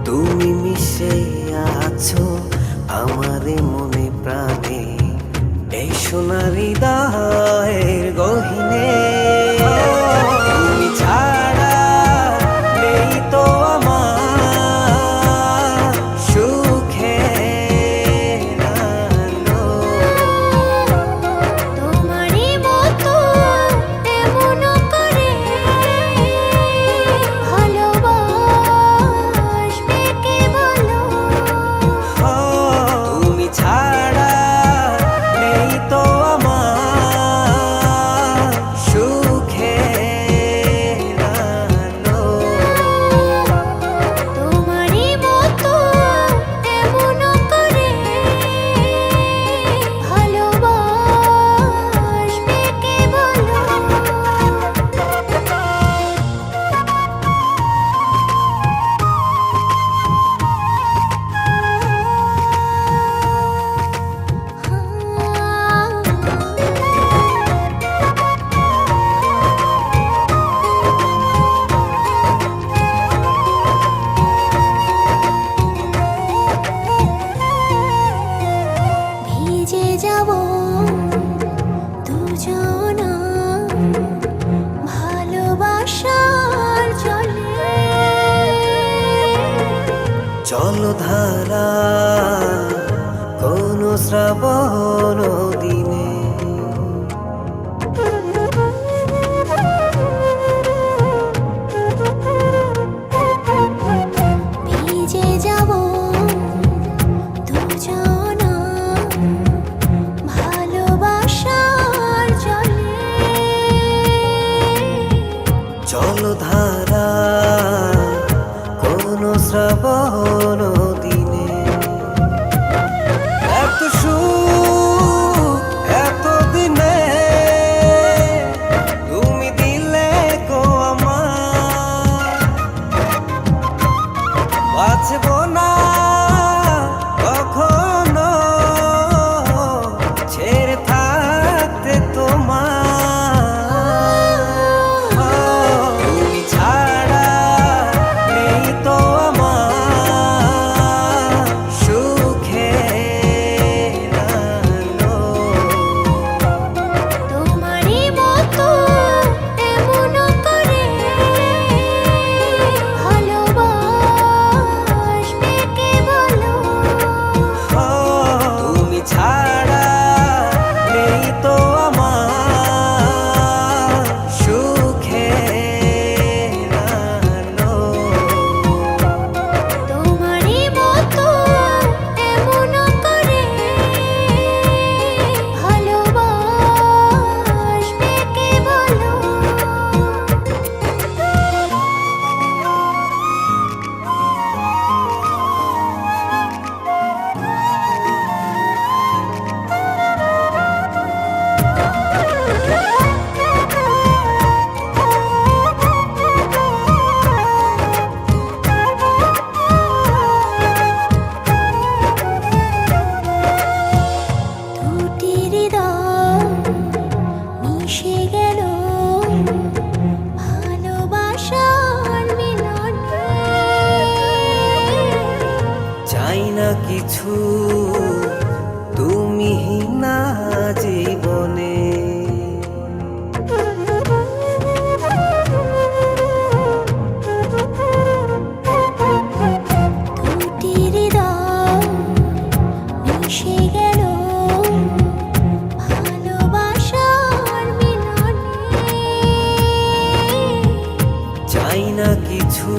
তুমি মিশে আছো আমারে মনে প্রাণে, এই সোনার হৃদয়ের গহীনে। তুমি ছাড়া নেই তো আমার সুখের আলো। তোমারই মতো এমন করে ভালোবাসবে কে বলো? তুমি ছাড়া নেই তো আমার সুখের আলো। তোমারই মতো এমন করে ভালোবাসবে কে বলো? ভিজে যাব দুজনা ভালোবাসার জলে। জলধারা কোন শ্রাবণ দিনে, ভিজে যাব দুজনা ভালোবাসার জলে। জলধারা কোন শ্রাবণ দিনে। এত সুখ এত দিনে তুমি দিলে গো আমার, বাঁচব না কখনো ছেড়ে থাকতে তোমার। তুমি ছাড়া নেই তো আমার সুখের আলো। তোমারই মতো এমন করে ভালোবাসবে কে বলো? তুমি ছাড়া নেই তো আমার সুখের আলো। তোমারই মতো এমন করে ভালোবাসবে কে বলো? দুটি হৃদয় মিশে গেল ভালোবাসার মিলনে। চাই না কিছু তুমি না জীবনে। দুটি হৃদয় মিশে গেল ভালোবাসার মিলনে। চাই না কিছু